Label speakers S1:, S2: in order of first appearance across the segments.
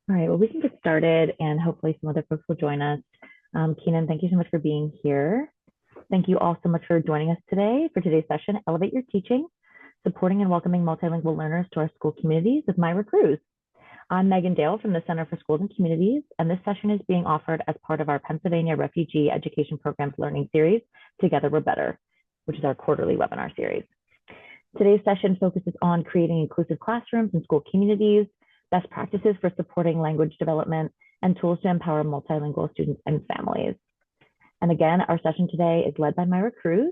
S1: All right, well, we can get started and hopefully some other folks will join us. Keenan, thank you so much for being here. Thank you all so much for joining us today for today's session, Elevate Your Teaching, Supporting and Welcoming Multilingual Learners to Our School Communities with Mayra Cruz. I'm Megan Dale from the Center for Schools and Communities, and this session is being offered as part of our Pennsylvania Refugee Education Programs Learning Series, Together We're Better, which is our quarterly webinar series. Today's session focuses on creating inclusive classrooms and school communities, best practices for supporting language development, and tools to empower multilingual students and families. And again, our session today is led by Mayra Cruz.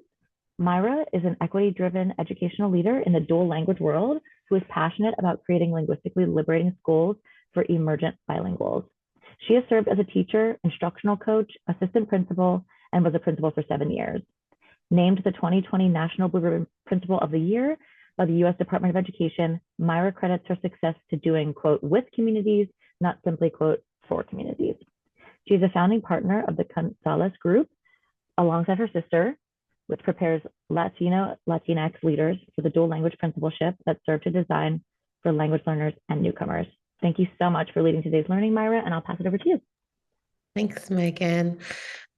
S1: Mayra is an equity-driven educational leader in the dual language world who is passionate about creating linguistically liberating schools for emergent bilinguals. She has served as a teacher, instructional coach, assistant principal, and was a principal for 7 years. Named the 2020 National Blue Ribbon Principal of the Year by the U.S. Department of Education, Mayra credits her success to doing, quote, with communities, not simply, quote, for communities. She is a founding partner of the Canizales group alongside her sister, which prepares Latinx leaders for the dual language principalship that serve to design for language learners and newcomers. Thank you so much for leading today's learning, Mayra, and I'll pass it over to you.
S2: Thanks, Megan.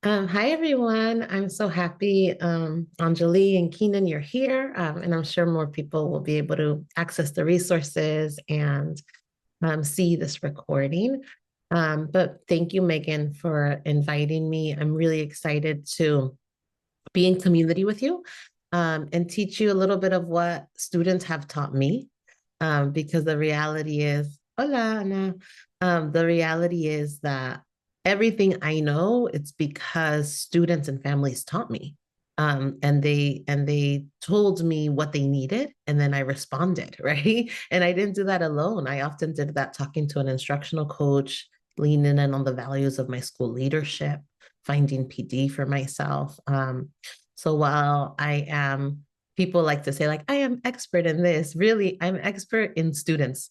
S2: Hi, everyone. I'm so happy, Anjali and Keenan, you're here. And I'm sure more people will be able to access the resources and see this recording. But thank you, Megan, for inviting me. I'm really excited to be in community with you and teach you a little bit of what students have taught me. Because the reality is, hola, Ana. The reality is that everything I know, it's because students and families taught me. And they told me what they needed, and then I responded, right? And I didn't do that alone. I often did that talking to an instructional coach, leaning in on the values of my school leadership, finding PD for myself. So while I am, people like to say, like, I am expert in this. Really, I'm expert in students,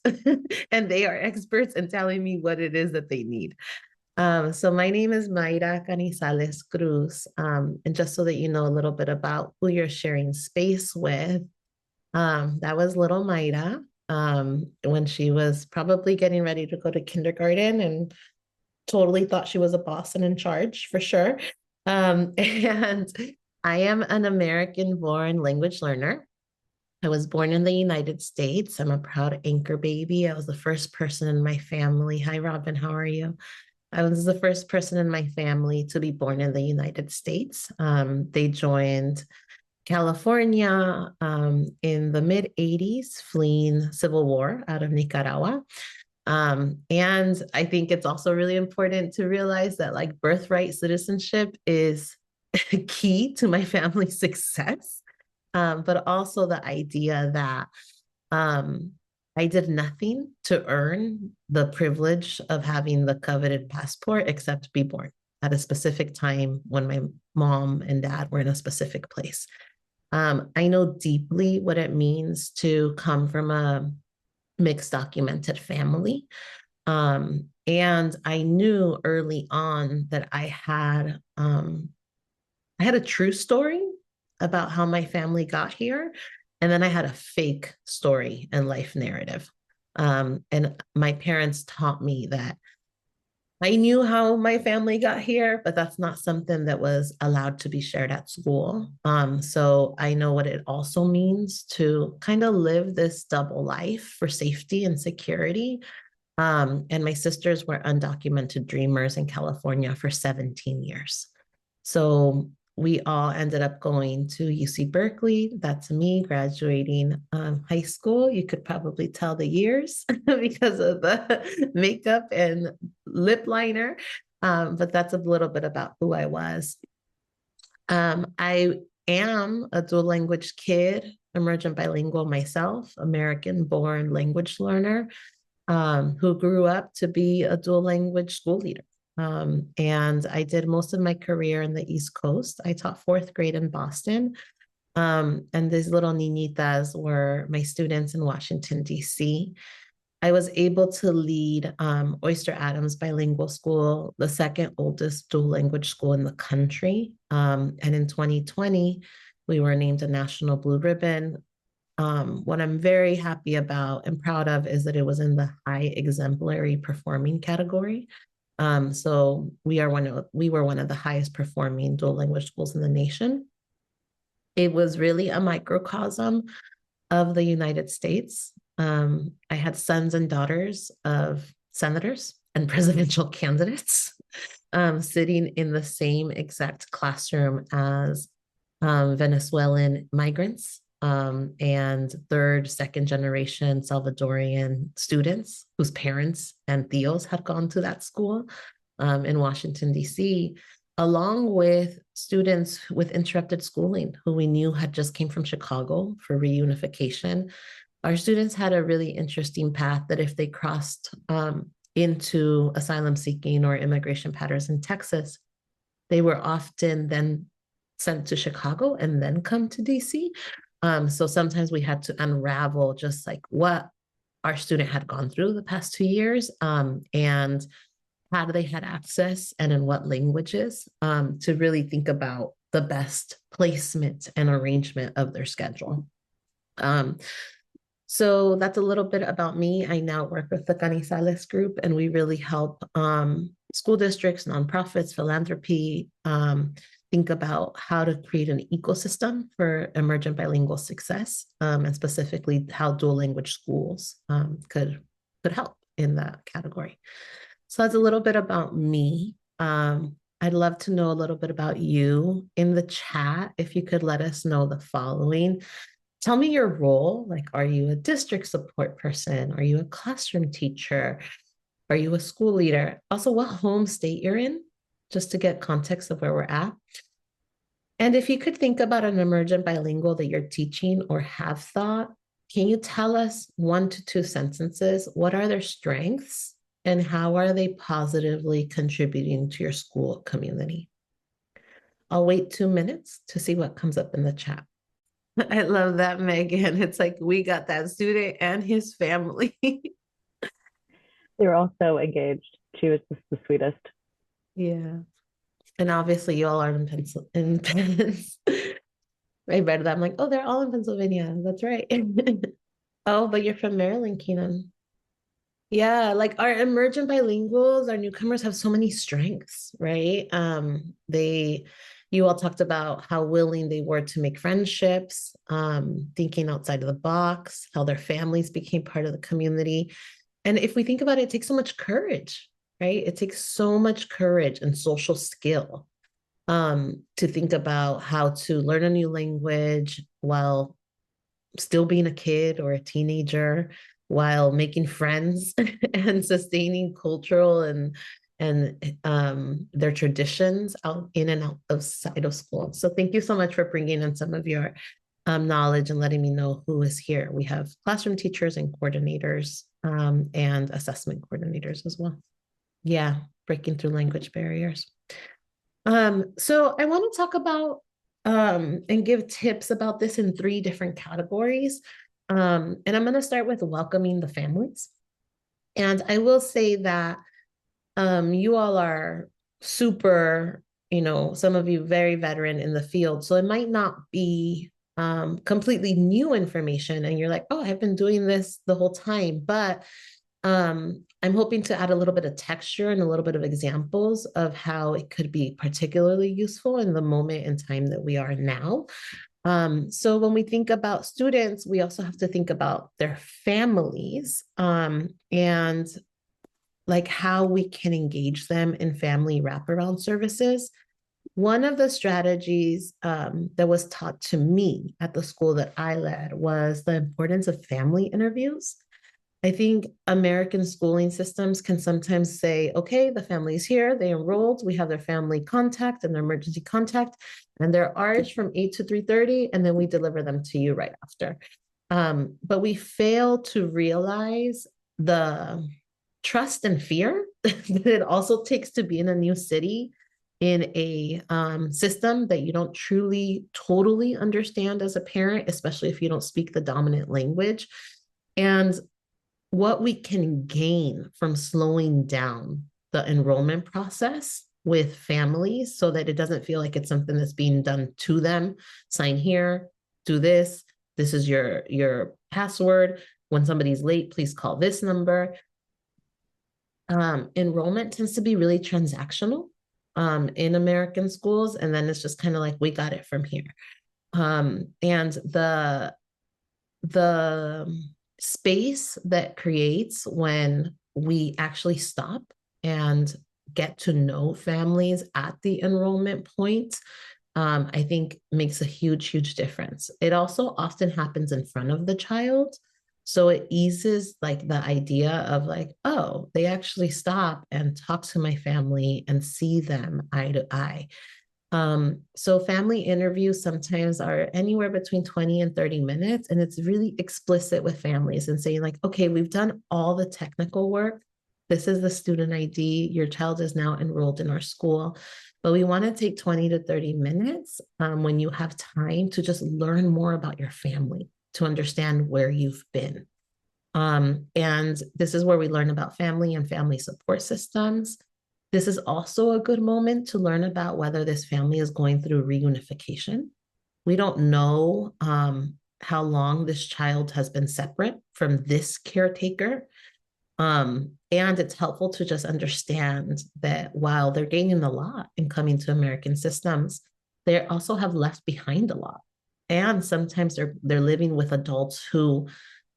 S2: and they are experts in telling me what it is that they need. So my name is Mayra Canizales Cruz. And just so that you know a little bit about who you're sharing space with, that was little Mayra when she was probably getting ready to go to kindergarten and totally thought she was a boss and in charge for sure. And I am an American born language learner. I was born in the United States. I'm a proud anchor baby. I was the first person in my family. Hi, Robin. How are you? I was the first person in my family to be born in the United States. They joined California in the mid 80s, fleeing civil war out of Nicaragua. And I think it's also really important to realize that like birthright citizenship is key to my family's success. But also the idea that I did nothing to earn the privilege of having the coveted passport except be born at a specific time when my mom and dad were in a specific place. I know deeply what it means to come from a mixed documented family. And I knew early on that I had a true story about how my family got here. And then I had a fake story and life narrative. And my parents taught me that I knew how my family got here, but that's not something that was allowed to be shared at school. So I know what it also means to kind of live this double life for safety and security. And my sisters were undocumented dreamers in California for 17 years. So we all ended up going to UC Berkeley. That's me graduating high school. You could probably tell the years because of the makeup and lip liner. But that's a little bit about who I was. I am a dual language kid, emergent bilingual myself, American born language learner who grew up to be a dual language school leader. And I did most of my career in the East Coast. I taught fourth grade in Boston. And these little niñitas were my students in Washington, D.C. I was able to lead Oyster Adams Bilingual School, the second oldest dual language school in the country. And in 2020, we were named a National Blue Ribbon what I'm very happy about and proud of is that it was in the high exemplary performing category. So we were one of the highest performing dual language schools in the nation. It was really a microcosm of the United States. I had sons and daughters of senators and presidential candidates sitting in the same exact classroom as Venezuelan migrants and third, second generation Salvadorian students whose parents and tios had gone to that school in Washington, D.C., along with students with interrupted schooling who we knew had just came from Chicago for reunification. Our students had a really interesting path that if they crossed into asylum seeking or immigration patterns in Texas, they were often then sent to Chicago and then come to DC. So sometimes we had to unravel just like what our student had gone through the past 2 years and how they had access and in what languages to really think about the best placement and arrangement of their schedule. So that's a little bit about me. I now work with the Canizales group, and we really help school districts, nonprofits, philanthropy, think about how to create an ecosystem for emergent bilingual success, and specifically how dual language schools could help in that category. So that's a little bit about me. I'd love to know a little bit about you in the chat. If you could let us know the following. Tell me your role. Like, are you a district support person? Are you a classroom teacher? Are you a school leader? Also, what home state you're in, just to get context of where we're at. And if you could think about an emergent bilingual that you're teaching or have thought, can you tell us 1 to 2 sentences? What are their strengths and how are they positively contributing to your school community? I'll wait 2 minutes to see what comes up in the chat. I love that, Megan. It's like we got that student and his family.
S1: They're all so engaged. She was just the sweetest.
S2: Yeah. And obviously you all are in Pennsylvania. I read that. I'm like, oh, they're all in Pennsylvania. That's right. Oh, but you're from Maryland, Keenan. Yeah, like our emergent bilinguals, our newcomers have so many strengths, right? You all talked about how willing they were to make friendships, thinking outside of the box, how their families became part of the community. And if we think about it, it takes so much courage, right? It takes so much courage and social skill to think about how to learn a new language while still being a kid or a teenager, while making friends and sustaining cultural and their traditions out in and out of side of school. So thank you so much for bringing in some of your knowledge and letting me know who is here. We have classroom teachers and coordinators and assessment coordinators as well. Yeah, breaking through language barriers. So I want to talk about and give tips about this in 3 different categories. And I'm going to start with welcoming the families. And I will say that you all are super, some of you very veteran in the field. So it might not be completely new information. And you're like, oh, I've been doing this the whole time. But I'm hoping to add a little bit of texture and a little bit of examples of how it could be particularly useful in the moment and time that we are now. So when we think about students, we also have to think about their families and like how we can engage them in family wraparound services. One of the strategies that was taught to me at the school that I led was the importance of family interviews. I think American schooling systems can sometimes say, okay, the family's here, they enrolled, we have their family contact and their emergency contact, and they're ours from 8 to 3:30, and then we deliver them to you right after. But we fail to realize the trust and fear that it also takes to be in a new city in a system that you don't truly, totally understand as a parent, especially if you don't speak the dominant language. And what we can gain from slowing down the enrollment process with families so that it doesn't feel like it's something that's being done to them. Sign here, do this. this is your password. When somebody's late, please call this number. Enrollment tends to be really transactional in American schools, and then it's just kind of like, we got it from here. And the space that creates when we actually stop and get to know families at the enrollment point, I think makes a huge difference. It also often happens in front of the child. So it eases like the idea of like, oh, they actually stop and talk to my family and see them eye to eye. So family interviews sometimes are anywhere between 20 and 30 minutes, and it's really explicit with families and saying like, okay, we've done all the technical work. This is the student ID. Your child is now enrolled in our school, but we want to take 20 to 30 minutes when you have time to just learn more about your family, to understand where you've been. And this is where we learn about family and family support systems. This is also a good moment to learn about whether this family is going through reunification. We don't know how long this child has been separate from this caretaker. And it's helpful to just understand that while they're gaining a lot in coming to American systems, they also have left behind a lot. And sometimes they're living with adults who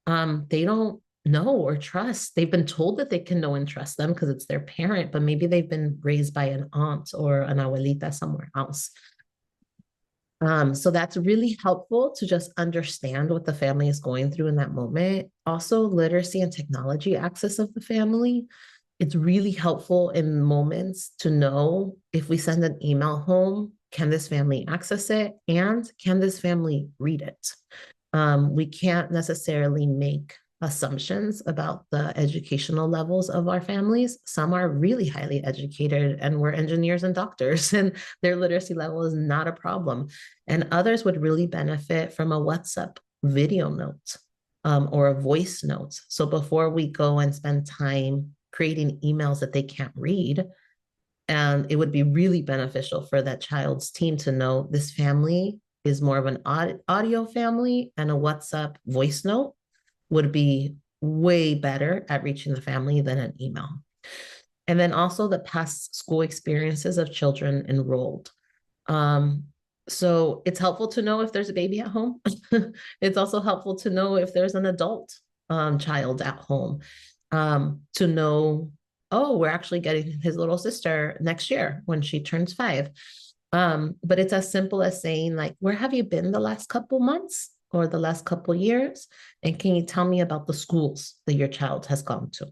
S2: they don't know or trust. They've been told that they can know and trust them because it's their parent, but maybe they've been raised by an aunt or an abuelita somewhere else. So that's really helpful to just understand what the family is going through in that moment. Also, literacy and technology access of the family. It's really helpful in moments to know if we send an email home, can this family access it? And can this family read it? We can't necessarily make assumptions about the educational levels of our families. Some are really highly educated and we're engineers and doctors, and their literacy level is not a problem. And others would really benefit from a WhatsApp video note or a voice note. So before we go and spend time creating emails that they can't read, and it would be really beneficial for that child's team to know this family is more of an audio family, and a WhatsApp voice note would be way better at reaching the family than an email. And then also the past school experiences of children enrolled. So it's helpful to know if there's a baby at home. It's also helpful to know if there's an adult child at home, to know, oh, we're actually getting his little sister next year when she turns 5. But it's as simple as saying like, where have you been the last couple months or the last couple years? And can you tell me about the schools that your child has gone to?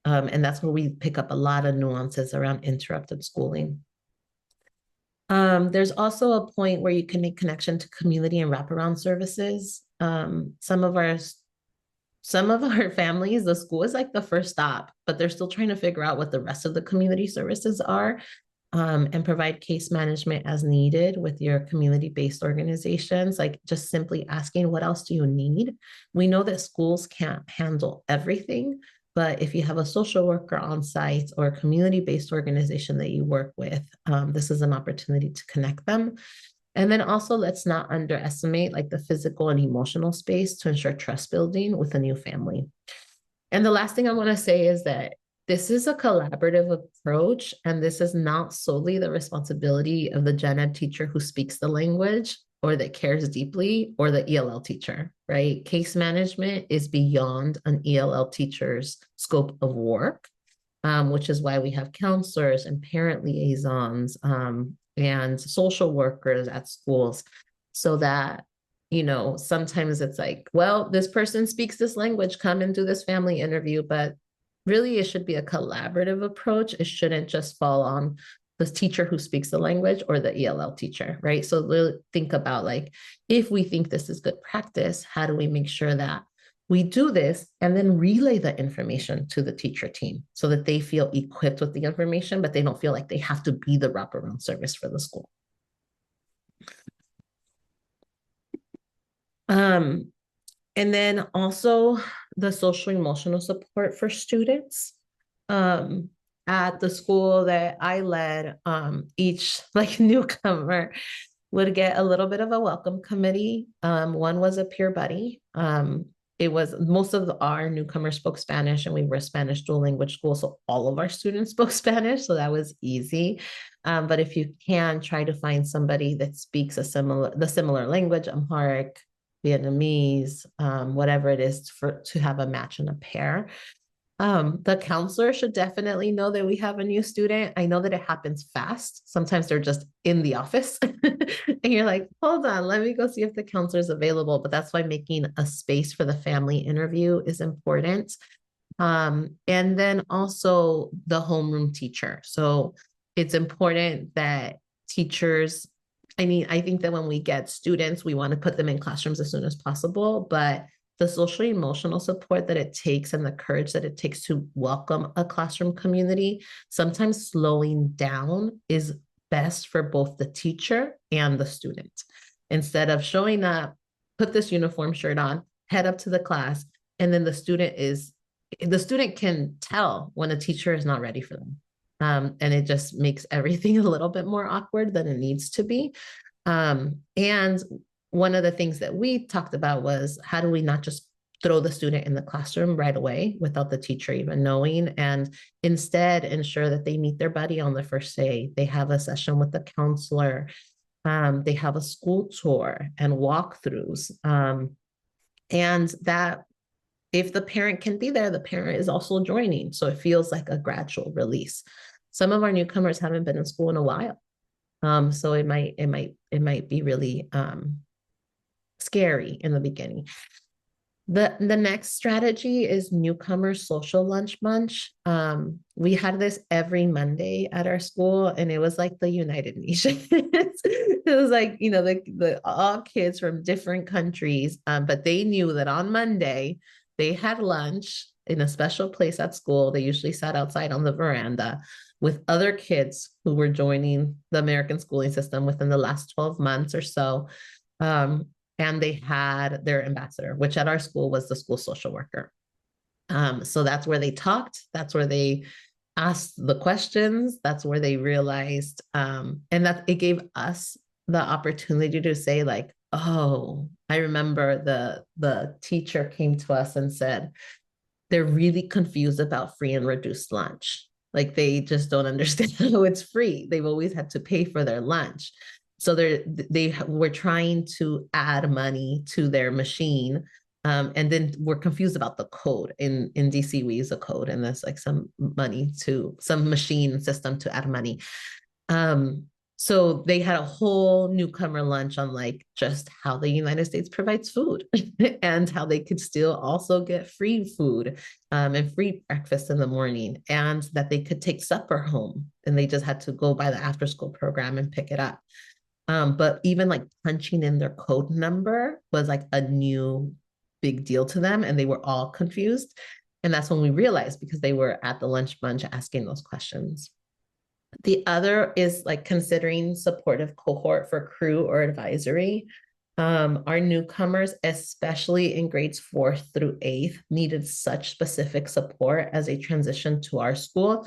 S2: And that's where we pick up a lot of nuances around interrupted schooling. There's also a point where you can make connection to community and wraparound services. Some of our families, the school is like the first stop, but they're still trying to figure out what the rest of the community services are, and provide case management as needed with your community-based organizations, like just simply asking, what else do you need? We know that schools can't handle everything, but if you have a social worker on site or a community-based organization that you work with, this is an opportunity to connect them. And then also, let's not underestimate like the physical and emotional space to ensure trust building with a new family. And the last thing I want to say is that this is a collaborative approach, and this is not solely the responsibility of the gen ed teacher who speaks the language or that cares deeply, or the ELL teacher, right? Case management is beyond an ELL teacher's scope of work, which is why we have counselors and parent liaisons, and social workers at schools, so that, sometimes it's like, well, this person speaks this language, come and do this family interview, but really it should be a collaborative approach. It shouldn't just fall on the teacher who speaks the language or the ELL teacher, right? So really think about like, if we think this is good practice, how do we make sure that we do this and then relay the information to the teacher team so that they feel equipped with the information, but they don't feel like they have to be the wraparound service for the school. And then also the social emotional support for students. At the school that I led, each like newcomer would get a little bit of a welcome committee. One was a peer buddy. It was most of our newcomers spoke Spanish, and we were a Spanish dual language school. So all of our students spoke Spanish. So that was easy. But if you can, try to find somebody that speaks the similar language, Amharic, Vietnamese, whatever it is, to have a match and a pair. The counselor should definitely know that we have a new student. I know that it happens fast. Sometimes they're just in the office and you're like, hold on, let me go see if the counselor is available. But that's why making a space for the family interview is important. And then also the homeroom teacher. So it's important that teachers, I think that when we get students, we want to put them in classrooms as soon as possible, but the social emotional support that it takes and the courage that it takes to welcome a classroom community, sometimes slowing down is best for both the teacher and the student. Instead of showing up, put this uniform shirt on, head up to the class, and then the student can tell when a teacher is not ready for them. And it just makes everything a little bit more awkward than it needs to be. And one of the things that we talked about was, how do we not just throw the student in the classroom right away without the teacher even knowing, and instead ensure that they meet their buddy on the first day. They have a session with the counselor. They have a school tour and walkthroughs. And that if the parent can be there, the parent is also joining. So it feels like a gradual release. Some of our newcomers haven't been in school in a while. So it might be really scary in the beginning. The next strategy is newcomer social lunch bunch. We had this every Monday at our school, and it was like the United Nations. It was like, the all kids from different countries, but they knew that on Monday they had lunch in a special place at school. They usually sat outside on the veranda with other kids who were joining the American schooling system within the last 12 months or so. And they had their ambassador, which at our school was the school social worker. So that's where they talked. That's where they asked the questions. That's where they realized, and that it gave us the opportunity to say, like, oh, I remember the teacher came to us and said, they're really confused about free and reduced lunch. Like, they just don't understand how it's free. They've always had to pay for their lunch. So they were trying to add money to their machine. And then we're confused about the code. In DC, we use a code, and there's like some machine system to add money. So they had a whole newcomer lunch on like just how the United States provides food and how they could still also get free food and free breakfast in the morning, and that they could take supper home, and they just had to go by the after school program and pick it up. But even like punching in their code number was like a new big deal to them, and they were all confused. And that's when we realized, because they were at the lunch bunch asking those questions. The other is like considering supportive cohort for crew or advisory. Our newcomers, especially in grades 4th through 8th, needed such specific support as they transitioned to our school,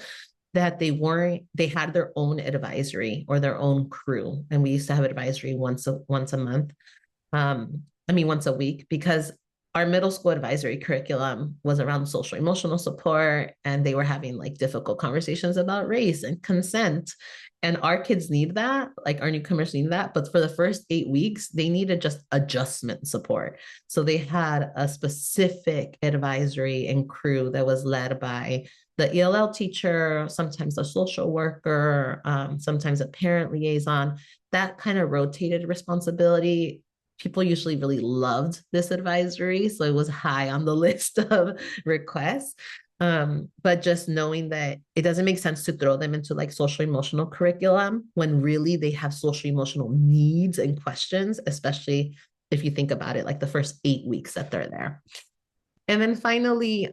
S2: that they had their own advisory or their own crew. And we used to have advisory once a month. Once a week, because our middle school advisory curriculum was around social emotional support, and they were having like difficult conversations about race and consent. And our kids need that, like our newcomers need that. But for the first 8 weeks, they needed just adjustment support. So they had a specific advisory and crew that was led by the ELL teacher, sometimes a social worker, sometimes a parent liaison. That kind of rotated responsibility. People usually really loved this advisory, so it was high on the list of requests. But just knowing that it doesn't make sense to throw them into like social emotional curriculum when really they have social emotional needs and questions, especially if you think about it, like the first 8 weeks that they're there. And then finally,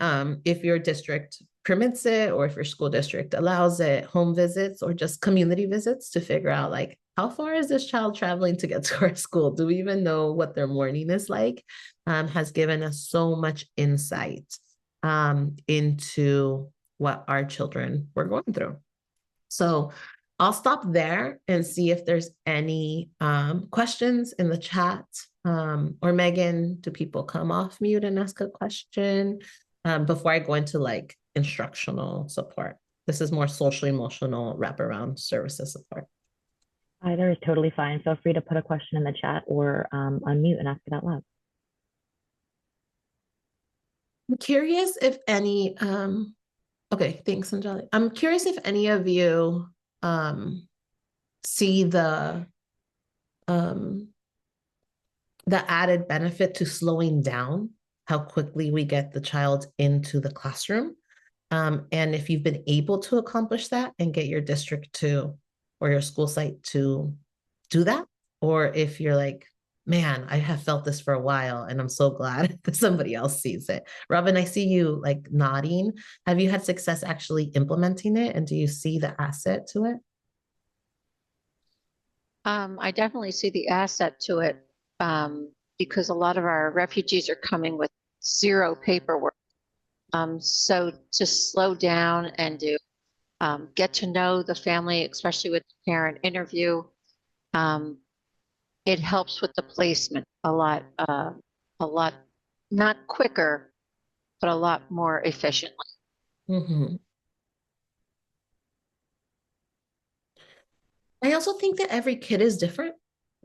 S2: if your district permits it, or if your school district allows it, home visits or just community visits to figure out like, how far is this child traveling to get to our school? Do we even know what their morning is like? Has given us so much insight into what our children were going through. So I'll stop there and see if there's any questions in the chat. Or Megan, do people come off mute and ask a question before I go into like instructional support? This is more social emotional wraparound services support.
S1: Either is totally fine. Feel free to put a question in the chat or unmute and ask it out loud.
S2: I'm curious if any, okay, thanks, Anjali. I'm curious if any of you see um, the added benefit to slowing down how quickly we get the child into the classroom. And if you've been able to accomplish that and get your district to, or your school site to do that, or if you're like, man, I have felt this for a while and I'm so glad that somebody else sees it. Robin, I see you like nodding. Have you had success actually implementing it? And do you see the asset to it?
S3: I definitely see the asset to it because a lot of our refugees are coming with zero paperwork. So to slow down and to get to know the family, especially with the parent interview, it helps with the placement a lot, not quicker, but a lot more efficiently.
S2: Mm-hmm. I also think that every kid is different.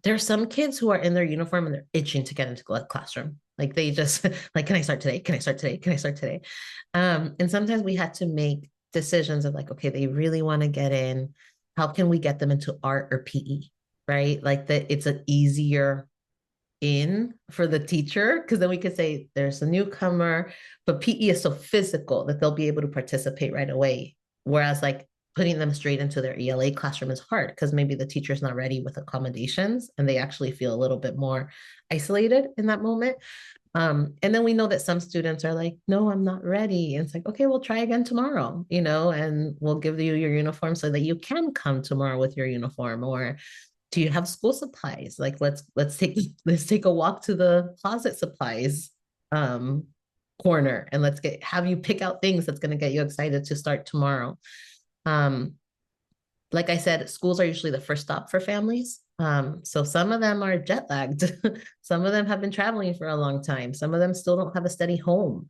S2: There are some kids who are in their uniform and they're itching to get into the classroom. Like they just like, can I start today? Can I start today? Can I start today? And sometimes we had to make decisions of like, okay, they really want to get in. How can we get them into art or PE? Right? Like that it's an easier in for the teacher because then we could say there's a newcomer, but PE is so physical that they'll be able to participate right away. Whereas like putting them straight into their ELA classroom is hard because maybe the teacher's not ready with accommodations and they actually feel a little bit more isolated in that moment. And then we know that some students are like, no, I'm not ready. And it's like, okay, we'll try again tomorrow, and we'll give you your uniform so that you can come tomorrow with your uniform. Or do you have school supplies? Like let's take a walk to the closet supplies corner and have you pick out things that's going to get you excited to start tomorrow. Like I said, schools are usually the first stop for families. So some of them are jet lagged. Some of them have been traveling for a long time. Some of them still don't have a steady home.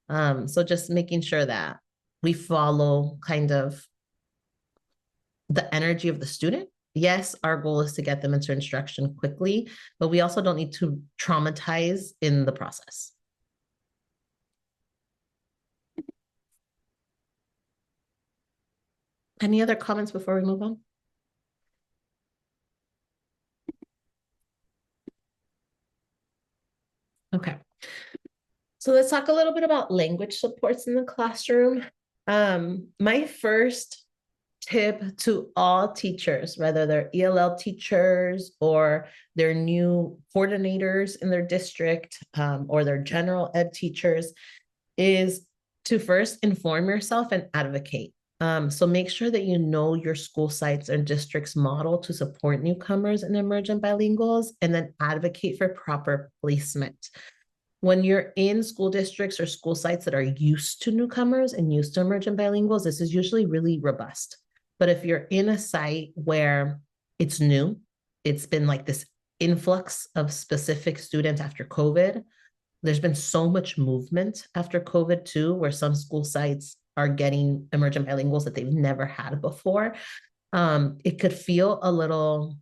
S2: So just making sure that we follow kind of the energy of the student. Yes, our goal is to get them into instruction quickly, but we also don't need to traumatize in the process. Any other comments before we move on? Okay. So let's talk a little bit about language supports in the classroom. My first tip to all teachers, whether they're ELL teachers or they're new coordinators in their district or they're general ed teachers, is to first inform yourself and advocate. So make sure that you know your school sites and districts model to support newcomers and emergent bilinguals, and then advocate for proper placement. When you're in school districts or school sites that are used to newcomers and used to emergent bilinguals, this is usually really robust. But if you're in a site where it's new, it's been like this influx of specific students after COVID, there's been so much movement after COVID too, where some school sites are getting emergent bilinguals that they've never had before. It could feel a little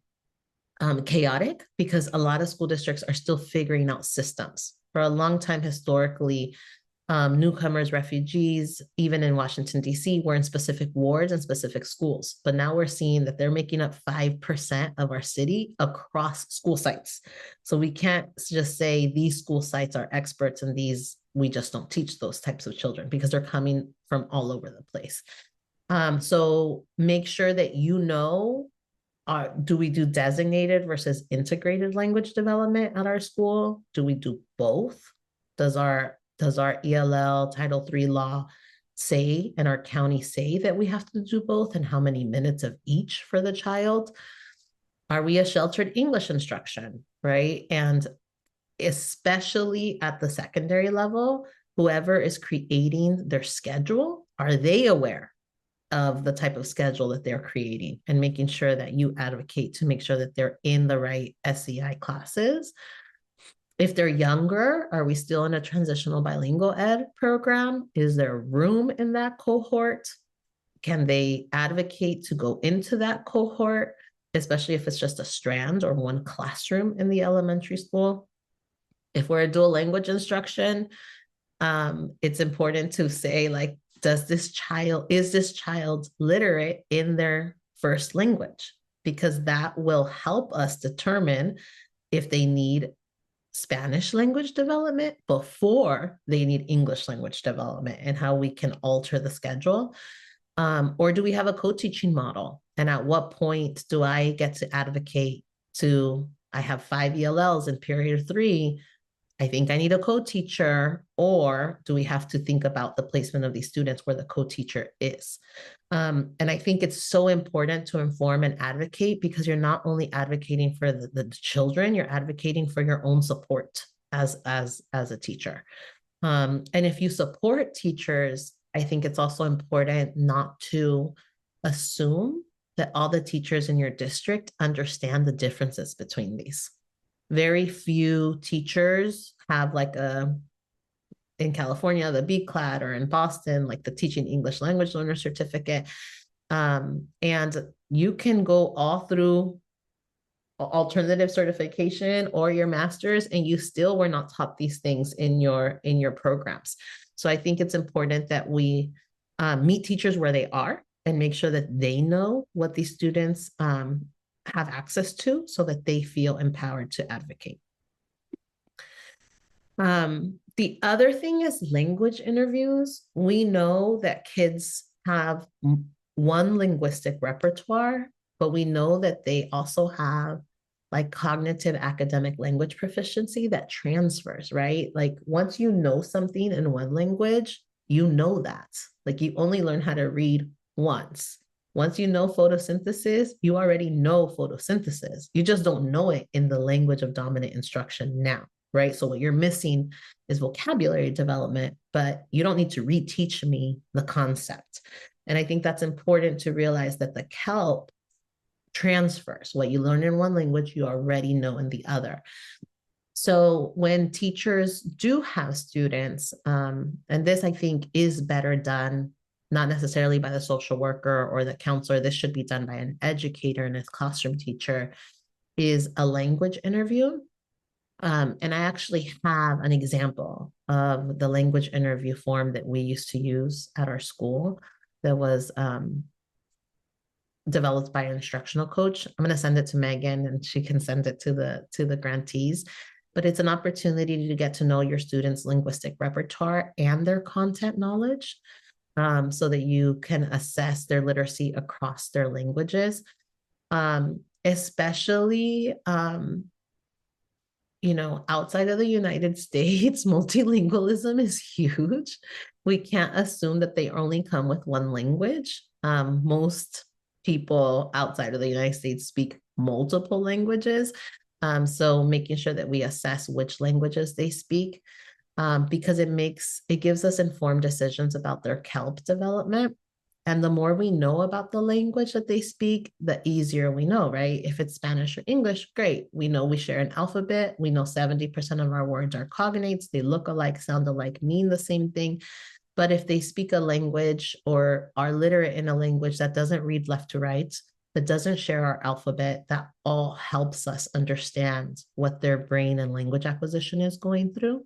S2: chaotic because a lot of school districts are still figuring out systems. For a long time, historically, newcomers, refugees, even in Washington, D.C., were in specific wards and specific schools. But now we're seeing that they're making up 5% of our city across school sites. So we can't just say these school sites are experts and these, we just don't teach those types of children because they're coming from all over the place. So make sure that you know, do we do designated versus integrated language development at our school? Do we do both? Does our ELL Title III law say and our county say that we have to do both, and how many minutes of each for the child? Are we a sheltered English instruction, right? And especially at the secondary level, whoever is creating their schedule, are they aware of the type of schedule that they're creating, and making sure that you advocate to make sure that they're in the right SEI classes. If they're younger, are we still in a transitional bilingual ed program? Is there room in that cohort? Can they advocate to go into that cohort, especially if it's just a strand or one classroom in the elementary school? If we're a dual language instruction, it's important to say, like, is this child literate in their first language? Because that will help us determine if they need Spanish language development before they need English language development, and how we can alter the schedule. Or do we have a co-teaching model? And at what point do I get to advocate I have 5 ELLs in period 3, I think I need a co-teacher, or do we have to think about the placement of these students where the co-teacher is? And I think it's so important to inform and advocate, because you're not only advocating for the children, you're advocating for your own support as a teacher. And if you support teachers, I think it's also important not to assume that all the teachers in your district understand the differences between these. Very few teachers have, like, in California, the BCLAD, or in Boston, like the Teaching English Language Learner Certificate. And you can go all through alternative certification or your master's, and you still were not taught these things in your programs. So I think it's important that we meet teachers where they are and make sure that they know what these students have access to, so that they feel empowered to advocate. The other thing is language interviews. We know that kids have one linguistic repertoire, but we know that they also have, like, cognitive academic language proficiency that transfers, right? Like, once you know something in one language, you know that. Like, you only learn how to read once. Once you know photosynthesis, you already know photosynthesis. You just don't know it in the language of dominant instruction now, right? So what you're missing is vocabulary development, but you don't need to reteach me the concept. And I think that's important to realize, that the CALP transfers. What you learn in one language, you already know in the other. So when teachers do have students, and this, I think, is better done not necessarily by the social worker or the counselor, this should be done by an educator and a classroom teacher, is a language interview. And I actually have an example of the language interview form that we used to use at our school that was developed by an instructional coach. I'm going to send it to Megan, and she can send it to the grantees. But it's an opportunity to get to know your students' linguistic repertoire and their content knowledge, so that you can assess their literacy across their languages, especially outside of the United States. Multilingualism is huge. We can't assume that they only come with one language. Most people outside of the United States speak multiple languages. So making sure that we assess which languages they speak, because it gives us informed decisions about their CALP development. And the more we know about the language that they speak, the easier we know, right? If it's Spanish or English, great. We know we share an alphabet. We know 70% of our words are cognates. They look alike, sound alike, mean the same thing. But if they speak a language or are literate in a language that doesn't read left to right, that doesn't share our alphabet, that all helps us understand what their brain and language acquisition is going through.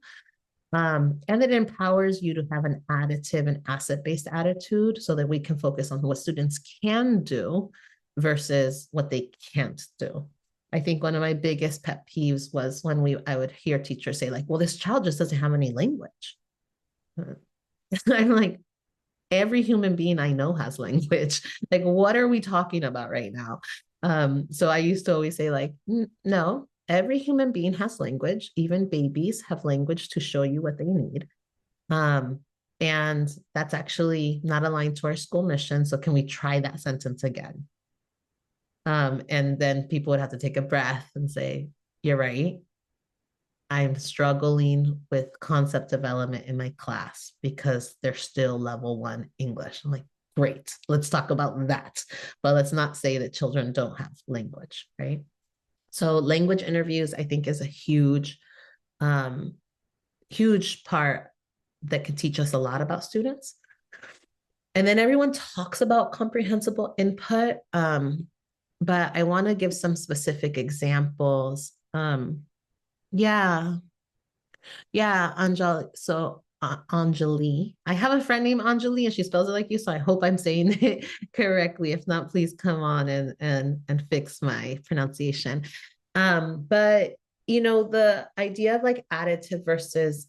S2: And it empowers you to have an additive and asset-based attitude, so that we can focus on what students can do versus what they can't do. I think one of my biggest pet peeves was when I would hear teachers say, like, well, this child just doesn't have any language. I'm like, every human being I know has language. Like, what are we talking about right now? So I used to always say, like, no, every human being has language. Even babies have language to show you what they need. And that's actually not aligned to our school mission. So can we try that sentence again? And then people would have to take a breath and say, you're right. I'm struggling with concept development in my class because they're still level 1 English. I'm like, Great. Let's talk about that. But let's not say that children don't have language, right? So language interviews, I think, is a huge, huge part that can teach us a lot about students. And then everyone talks about comprehensible input, but I want to give some specific examples. Yeah, Anjali. So Anjali, I have a friend named Anjali, and she spells it like you. So I hope I'm saying it correctly. If not, please come on and fix my pronunciation. But the idea of like additive versus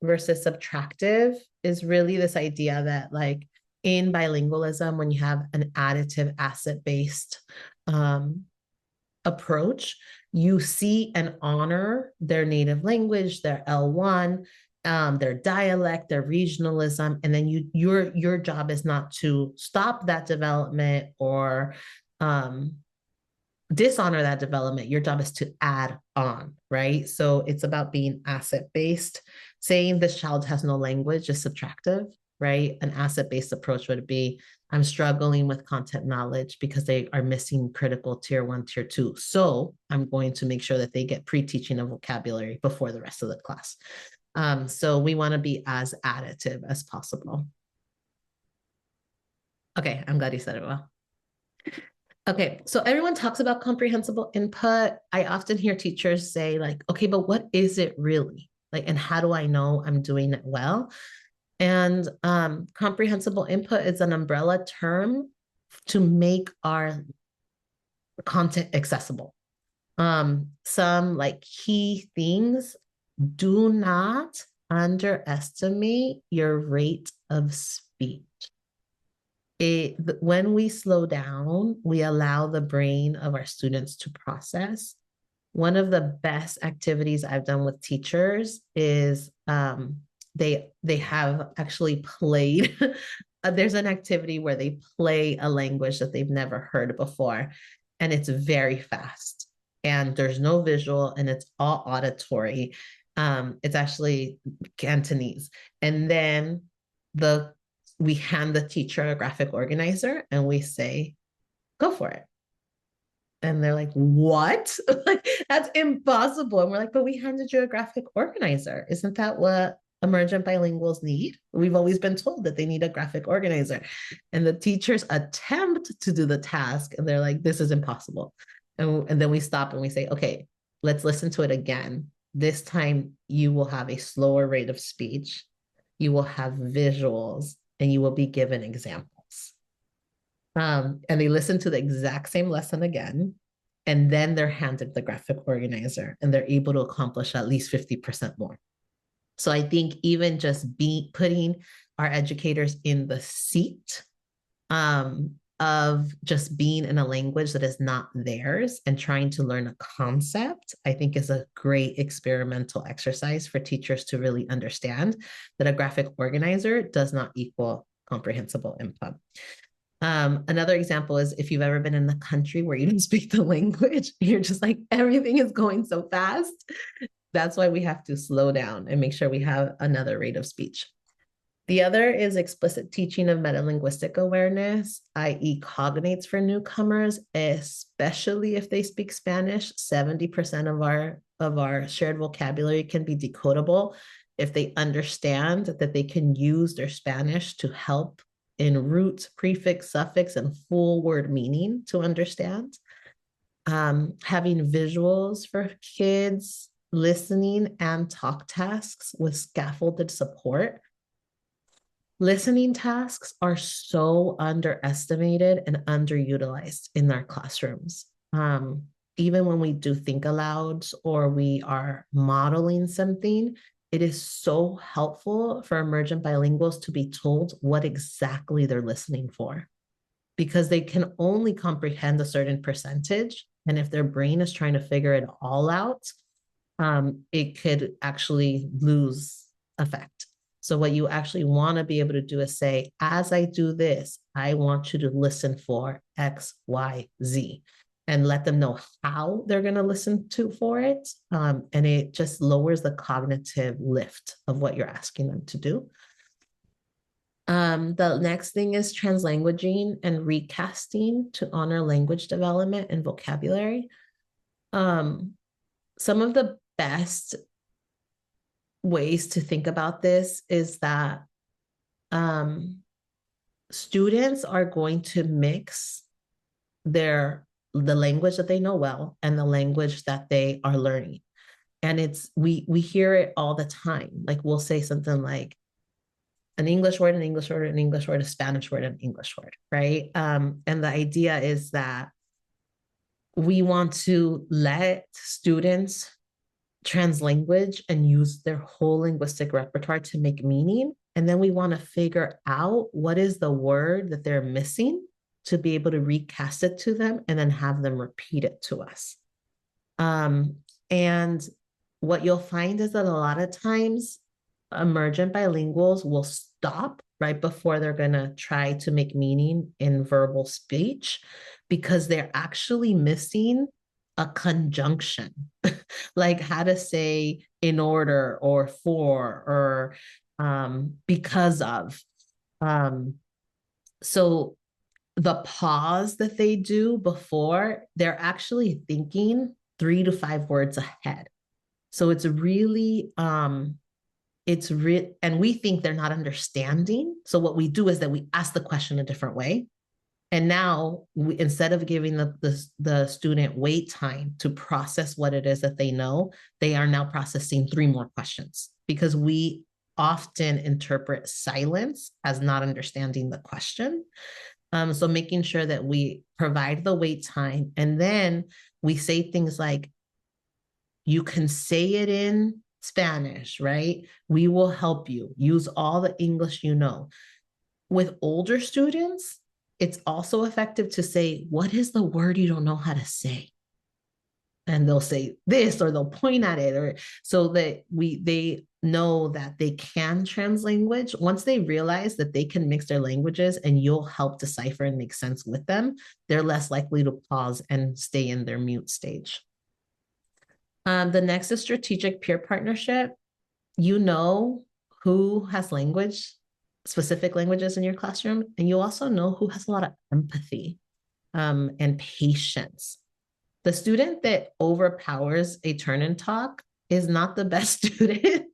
S2: subtractive is really this idea that like in bilingualism, when you have an additive asset-based approach, you see and honor their native language, their L1, their dialect, their regionalism, and then your job is not to stop that development or dishonor that development. Your job is to add on, right? So it's about being asset-based. Saying this child has no language is subtractive, right? An asset-based approach would be, I'm struggling with content knowledge because they are missing critical tier 1, tier 2. So I'm going to make sure that they get pre-teaching of vocabulary before the rest of the class. So we want to be as additive as possible. Okay, I'm glad you said it well. Okay, so everyone talks about comprehensible input. I often hear teachers say like, okay, but what is it really? Like, and how do I know I'm doing it well? And comprehensible input is an umbrella term to make our content accessible. Some like key things: do not underestimate your rate of speech. When we slow down, we allow the brain of our students to process. One of the best activities I've done with teachers is they have actually played. There's an activity where they play a language that they've never heard before, and it's very fast, and there's no visual, and it's all auditory. It's actually Cantonese, and then we hand the teacher a graphic organizer and we say, go for it. And they're like, what? Like, that's impossible. And we're like, but we handed you a graphic organizer. Isn't that what emergent bilinguals need? We've always been told that they need a graphic organizer. And the teachers attempt to do the task and they're like, this is impossible. And then we stop and we say, okay, let's listen to it again. This time you will have a slower rate of speech. You will have visuals, and you will be given examples. And they listen to the exact same lesson again, and then they're handed the graphic organizer, and they're able to accomplish at least 50% more. So I think even just putting our educators in the seat of just being in a language that is not theirs and trying to learn a concept, I think is a great experimental exercise for teachers to really understand that a graphic organizer does not equal comprehensible input. Another example is if you've ever been in the country where you don't speak the language, you're just like, everything is going so fast. That's why we have to slow down and make sure we have another rate of speech. The other is explicit teaching of metalinguistic awareness, i.e. cognates for newcomers, especially if they speak Spanish. 70% of our shared vocabulary can be decodable if they understand that they can use their Spanish to help in root, prefix, suffix, and full word meaning to understand. Having visuals for kids, listening and talk tasks with scaffolded support. Listening tasks are so underestimated and underutilized in our classrooms. Even when we do think alouds or we are modeling something, it is so helpful for emergent bilinguals to be told what exactly they're listening for, because they can only comprehend a certain percentage. And if their brain is trying to figure it all out, it could actually lose effect. So what you actually want to be able to do is say, as I do this, I want you to listen for X, Y, Z, and let them know how they're going to listen for it. And it just lowers the cognitive lift of what you're asking them to do. The next thing is translanguaging and recasting to honor language development and vocabulary. Some of the best ways to think about this is that students are going to mix the language that they know well and the language that they are learning. And we hear it all the time. Like we'll say something like an English word, an English word, an English word, a Spanish word, an English word, right? And the idea is that we want to let students translanguage and use their whole linguistic repertoire to make meaning. And then we want to figure out what is the word that they're missing to be able to recast it to them and then have them repeat it to us. And what you'll find is that a lot of times emergent bilinguals will stop right before they're going to try to make meaning in verbal speech because they're actually missing a conjunction, like how to say in order or for or because of. So the pause that they do before, they're actually thinking 3 to 5 words ahead. So it's really, and we think they're not understanding. So what we do is that we ask the question a different way. And now instead of giving the student wait time to process what it is that they know, they are now processing 3 more questions because we often interpret silence as not understanding the question. So making sure that we provide the wait time and then we say things like, you can say it in Spanish, right? We will help you. Use all the English you know. With older students, it's also effective to say, what is the word you don't know how to say? And they'll say this, or they'll point at it, or so that they know that they can translanguage. Once they realize that they can mix their languages and you'll help decipher and make sense with them, they're less likely to pause and stay in their mute stage. The next is strategic peer partnership. You know who has specific languages in your classroom, and you also know who has a lot of empathy and patience. The student that overpowers a turn and talk is not the best student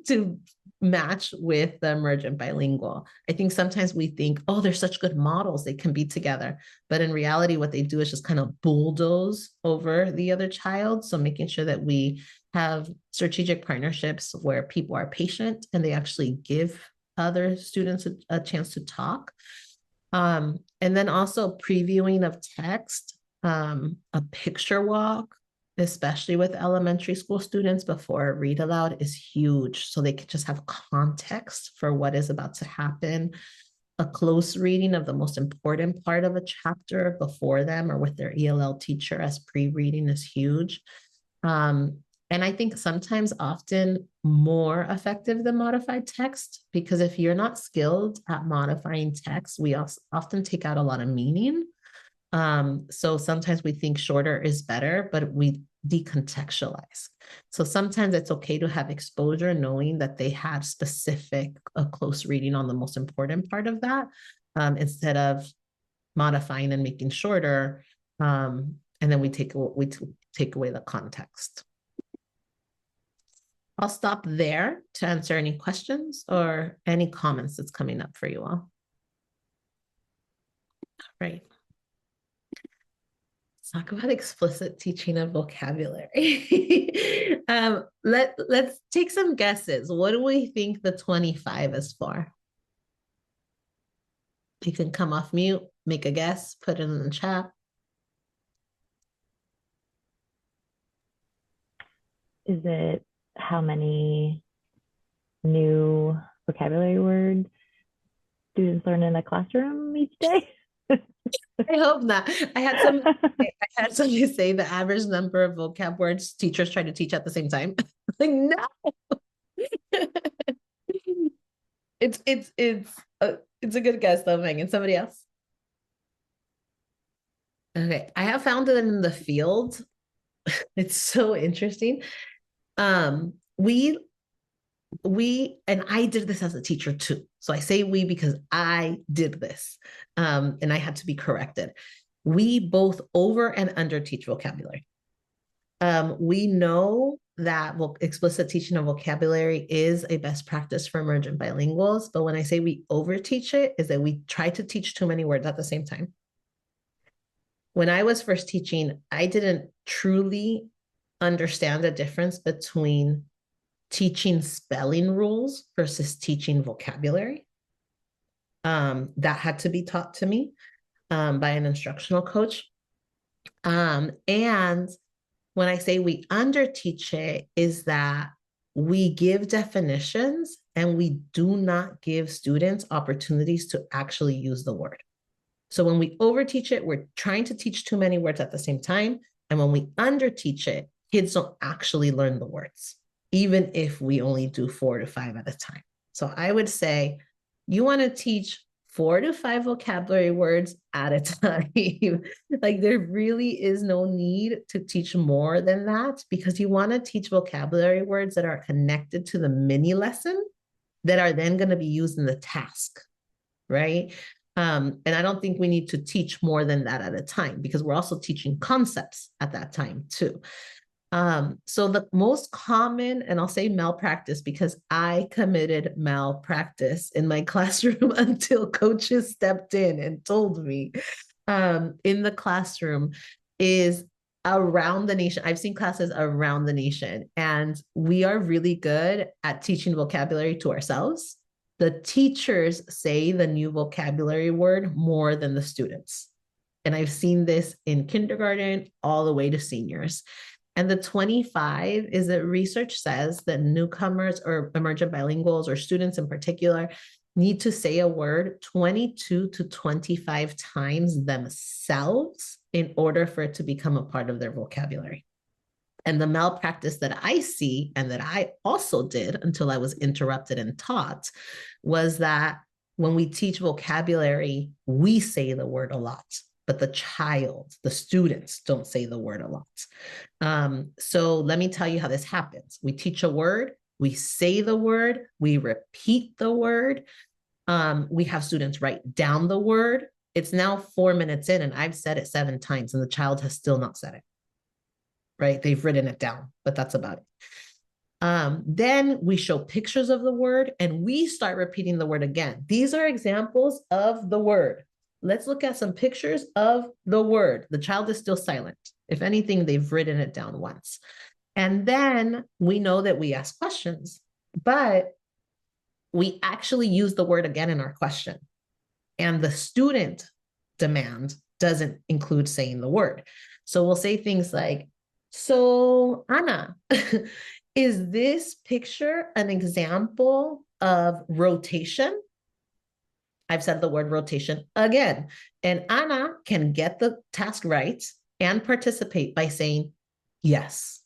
S2: to match with the emergent bilingual. I think sometimes we think, oh, they're such good models, they can be together. But in reality, what they do is just kind of bulldoze over the other child. So making sure that we have strategic partnerships where people are patient and they actually give other students a chance to talk. And then also previewing of text, a picture walk, especially with elementary school students before a read aloud, is huge. So they can just have context for what is about to happen. A close reading of the most important part of a chapter before them or with their ELL teacher as pre-reading is huge. And I think sometimes often more effective than modified text, because if you're not skilled at modifying text, we also often take out a lot of meaning. So sometimes we think shorter is better, but we decontextualize. So sometimes it's okay to have exposure, knowing that they have a close reading on the most important part of that, instead of modifying and making shorter. And then we take away the context. I'll stop there to answer any questions or any comments that's coming up for you all. All right. Let's talk about explicit teaching of vocabulary. Let's take some guesses. What do we think the 25 is for? You can come off mute, make a guess, put it in the chat.
S1: Is it how many new vocabulary words students learn in a classroom each day?
S2: I hope not. I had somebody say the average number of vocab words teachers try to teach at the same time. Like, no. It's a good guess though, Megan. Somebody else? Okay, I have found it in the field. It's so interesting. We and I did this as a teacher too. So I say we because I did this, and I had to be corrected. We both over and under teach vocabulary. We know that explicit teaching of vocabulary is a best practice for emergent bilinguals, but when I say we over teach it, is that we try to teach too many words at the same time. When I was first teaching, I didn't truly understand the difference between teaching spelling rules versus teaching vocabulary. That had to be taught to me by an instructional coach. And when I say we underteach it, is that we give definitions and we do not give students opportunities to actually use the word. So when we overteach it, we're trying to teach too many words at the same time. And when we underteach it, kids don't actually learn the words, even if we only do 4 to 5 at a time. So I would say you want to teach 4 to 5 vocabulary words at a time. Like there really is no need to teach more than that, because you want to teach vocabulary words that are connected to the mini lesson that are then going to be used in the task, right? And I don't think we need to teach more than that at a time, because we're also teaching concepts at that time too. So the most common, and I'll say malpractice because I committed malpractice in my classroom until coaches stepped in and told me, in the classroom, is around the nation. I've seen classes around the nation, and we are really good at teaching vocabulary to ourselves. The teachers say the new vocabulary word more than the students. And I've seen this in kindergarten all the way to seniors. And the 25 is that research says that newcomers or emergent bilinguals or students in particular need to say a word 22 to 25 times themselves in order for it to become a part of their vocabulary. And the malpractice that I see, and that I also did until I was interrupted and taught, was that when we teach vocabulary, we say the word a lot, but the students don't say the word a lot. So let me tell you how this happens. We teach a word, we say the word, we repeat the word. We have students write down the word. It's now 4 minutes in, and I've said it 7 times, and the child has still not said it. Right? They've written it down, but that's about it. Then we show pictures of the word and we start repeating the word again. These are examples of the word. Let's look at some pictures of the word. The child is still silent. If anything, they've written it down once. And then we know that we ask questions, but we actually use the word again in our question. And the student demand doesn't include saying the word. So we'll say things like, so Anna, is this picture an example of rotation? I've said the word rotation again. And Anna can get the task right and participate by saying yes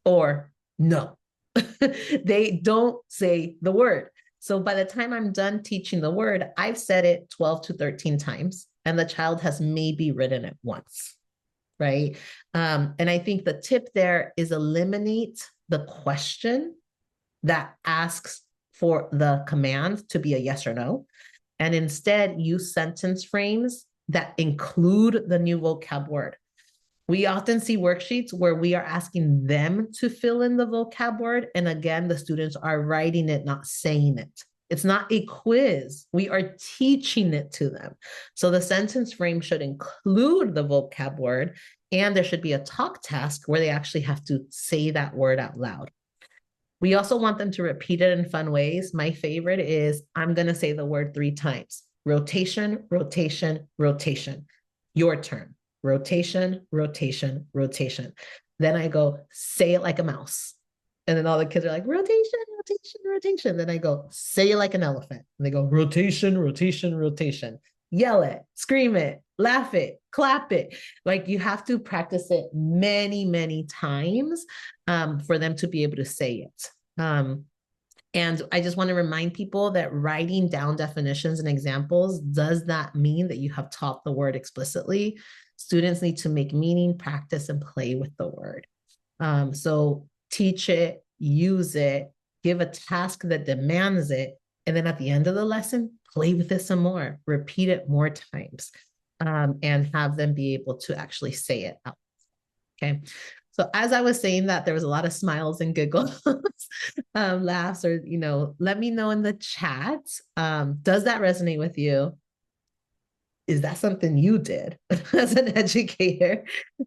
S2: or no. They don't say the word. So by the time I'm done teaching the word, I've said it 12 to 13 times, and the child has maybe written it once. Right? And I think the tip there is eliminate the question that asks for the command to be a yes or no, and instead use sentence frames that include the new vocab word. We often see worksheets where we are asking them to fill in the vocab word, and again, the students are writing it, not saying it. It's not a quiz. We are teaching it to them. So the sentence frame should include the vocab word, and there should be a talk task where they actually have to say that word out loud. We also want them to repeat it in fun ways. My favorite is, I'm going to say the word 3 times. Rotation, rotation, rotation. Your turn. Rotation, rotation, rotation. Then I go, say it like a mouse. And then all the kids are like, rotation, rotation, rotation. Then I go, say it like an elephant. And they go, rotation, rotation, rotation. Yell it, scream it, laugh it, clap it. Like you have to practice it many, many times for them to be able to say it. And I just want to remind people that writing down definitions and examples does not mean that you have taught the word explicitly. Students need to make meaning, practice, and play with the word. So teach it, use it, give a task that demands it, And then at the end of the lesson, play with it some more, repeat it more times, and have them be able to actually say it out. Okay. So as I was saying that, there was a lot of smiles and giggles, laughs, or, let me know in the chat. Does that resonate with you? Is that something you did as an educator?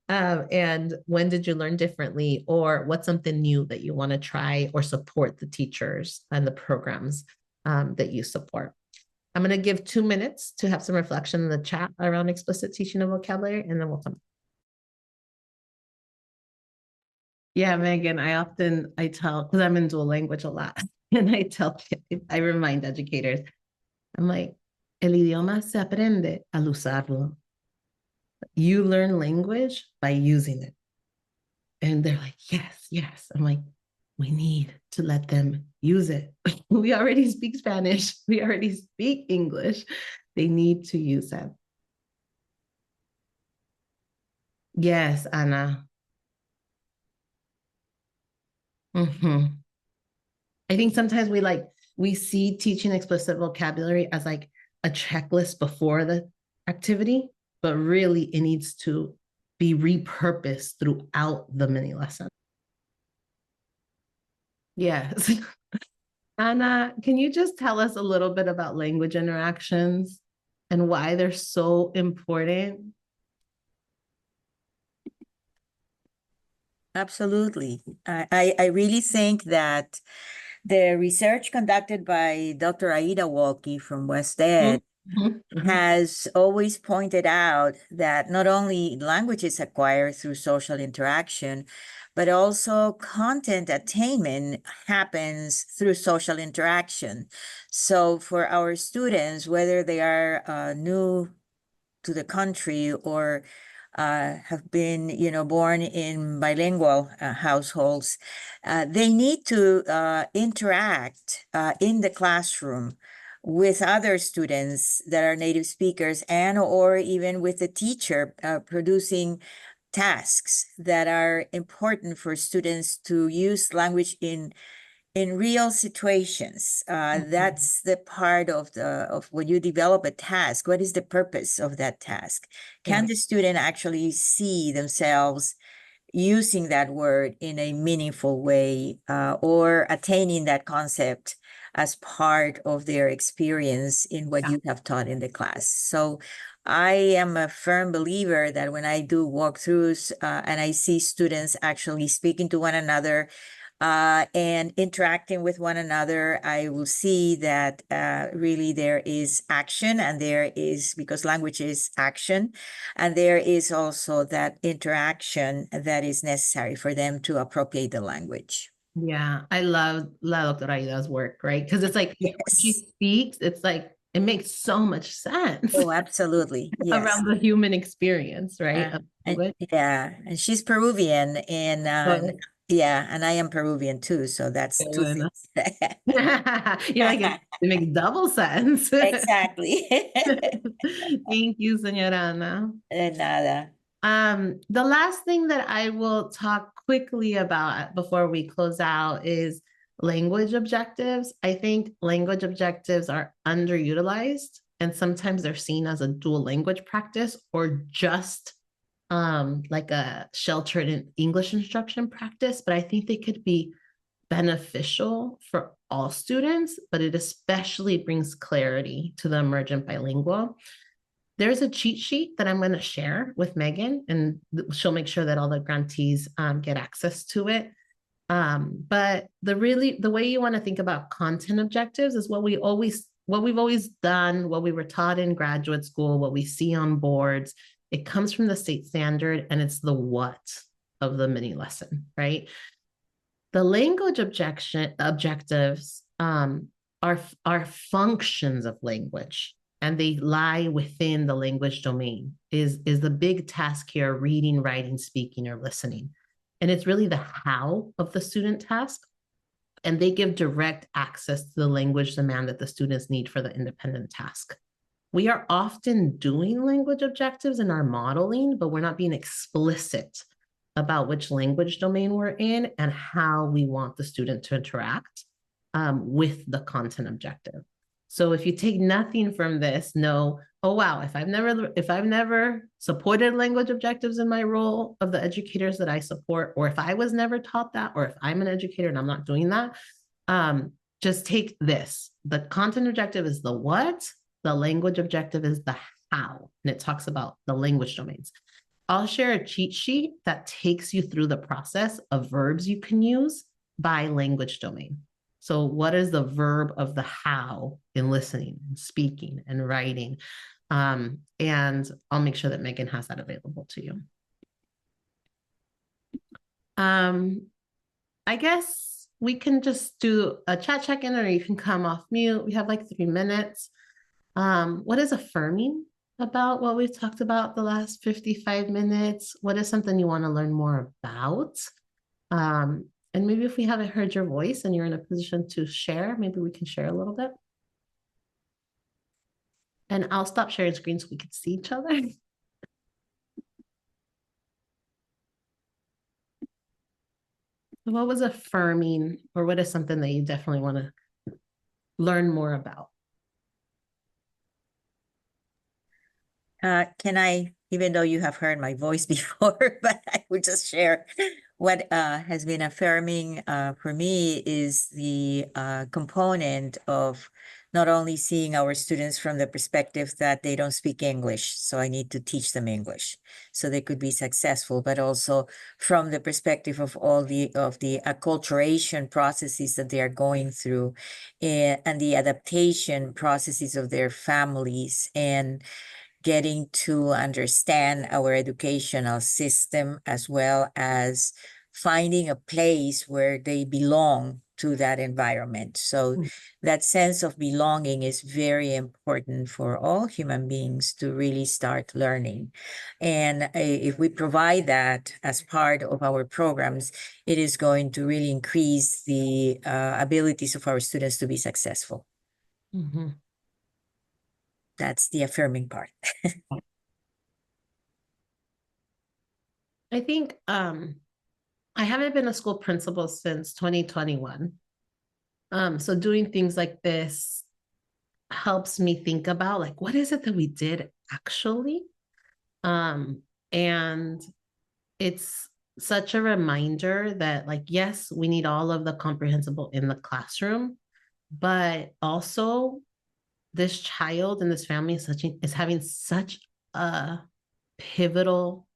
S2: And when did you learn differently? Or what's something new that you want to try or support the teachers and the programs that you support? I'm going to give 2 minutes to have some reflection in the chat around explicit teaching of vocabulary, and then we'll come. Yeah, Megan, I tell, because I'm in dual language a lot, and I remind educators, I'm like, el idioma se aprende al usarlo. You learn language by using it. And they're like, yes, yes. I'm like, we need to let them use it. We already speak Spanish. We already speak English. They need to use it. Yes, Anna. I think sometimes we see teaching explicit vocabulary as like a checklist before the activity, but really it needs to be repurposed throughout the mini lesson. Yes. Anna, can you just tell us a little bit about language interactions and why they're so important?
S4: Absolutely. I really think that the research conducted by Dr. Aida Walke from West Ed has always pointed out that not only language is acquired through social interaction, but also content attainment happens through social interaction. So for our students, whether they are new to the country or have been, born in bilingual households, they need to interact in the classroom with other students that are native speakers and or even with the teacher producing tasks that are important for students to use language in real situations. That's the part of when you develop a task. What is the purpose of that task? Can the student actually see themselves using that word in a meaningful way, or attaining that concept as part of their experience in what you have taught in the class? So I am a firm believer that when I do walkthroughs and I see students actually speaking to one another, and interacting with one another, I will see that really there is action, and there is, because language is action, and there is also that interaction that is necessary for them to appropriate the language.
S2: Yeah, I love Dr. Aida's work, right? Because it's like when she speaks, it's like it makes so much sense.
S4: Oh, absolutely. Yes.
S2: Around the human experience, right?
S4: And she's Peruvian, and and I am Peruvian too, so that's two things.
S2: You're like, it makes double sense.
S4: Exactly.
S2: Thank you, Señora Ana.
S4: De nada.
S2: The last thing that I will talk quickly about before we close out is language objectives. I think language objectives are underutilized, and sometimes they're seen as a dual language practice or just like a sheltered in English instruction practice, but I think they could be beneficial for all students, but it especially brings clarity to the emergent bilingual. There's a cheat sheet that I'm going to share with Megan, and she'll make sure that all the grantees get access to it. But the way you want to think about content objectives is what we've always done, what we were taught in graduate school, what we see on boards. It comes from the state standard, and it's the what of the mini lesson, right? The language objectives are functions of language, and they lie within the language domain. Is the big task here reading, writing, speaking, or listening? And it's really the how of the student task, and they give direct access to the language demand that the students need for the independent task. We are often doing language objectives in our modeling, but we're not being explicit about which language domain we're in and how we want the student to interact. with the content objective. So if you take nothing from this, know, oh wow, if I've never supported language objectives in my role of the educators that I support, or if I was never taught that, or if I'm an educator and I'm not doing that, just take this. The content objective is the what, the language objective is the how, and it talks about the language domains. I'll share a cheat sheet that takes you through the process of verbs you can use by language domain. So what is the verb of the how in listening, and speaking, and writing? And I'll make sure that Megan has that available to you. I guess we can just do a chat check-in, or you can come off mute. We have like 3 minutes. What is affirming about what we've talked about the last 55 minutes? What is something you want to learn more about? And maybe if we haven't heard your voice and you're in a position to share, maybe we can share a little bit. And I'll stop sharing screen so we can see each other. What was affirming, or what is something that you definitely want to learn more about?
S4: Can I, even though you have heard my voice before, but I would just share what has been affirming for me is the component of not only seeing our students from the perspective that they don't speak English, so I need to teach them English so they could be successful, but also from the perspective of all the acculturation processes that they are going through, and the adaptation processes of their families, and getting to understand our educational system, as well as finding a place where they belong to that environment. So that sense of belonging is very important for all human beings to really start learning. And if we provide that as part of our programs, it is going to really increase the abilities of our students to be successful.
S2: Mm-hmm.
S4: That's the affirming part.
S2: I think I haven't been a school principal since 2021. So doing things like this helps me think about, like, what is it that we did actually? And it's such a reminder that, like, yes, we need all of the comprehensible in the classroom, but also this child and this family is having such a pivotal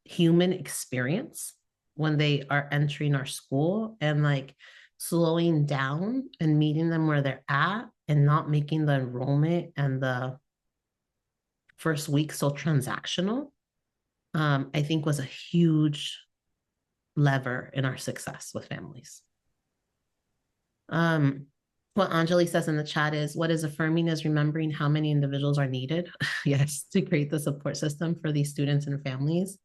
S2: human experience when they are entering our school, and like slowing down and meeting them where they're at, and not making the enrollment and the first week so transactional, I think was a huge lever in our success with families. What Anjali says in the chat is, what is affirming is remembering how many individuals are needed, yes, to create the support system for these students and families.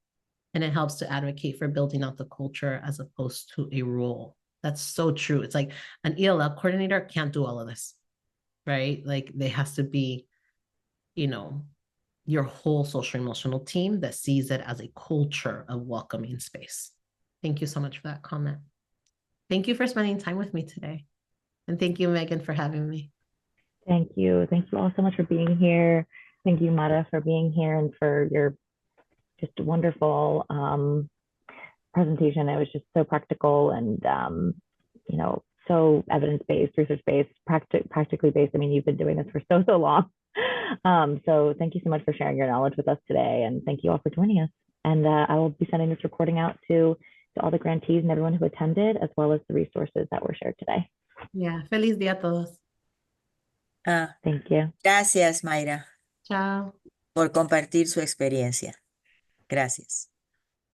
S2: And it helps to advocate for building out the culture as opposed to a role. That's so true. It's like an ELL coordinator can't do all of this, right? Like, they has to be, you know, your whole social emotional team that sees it as a culture of welcoming space. Thank you so much for that comment. Thank you for spending time with me today. And thank you, Megan, for having me.
S1: Thank you. Thank you all so much for being here. Thank you, Mayra, for being here and for your just wonderful presentation. It was just so practical and, you know, so evidence-based, research-based, practically based. I mean, you've been doing this for so long. So thank you so much for sharing your knowledge with us today. And thank you all for joining us. And I will be sending this recording out to all the grantees and everyone who attended, as well as the resources that were shared today.
S2: Yeah, feliz día a todos.
S1: Thank you.
S4: Gracias, Mayra,
S2: Ciao.
S4: por compartir su experiencia. Gracias.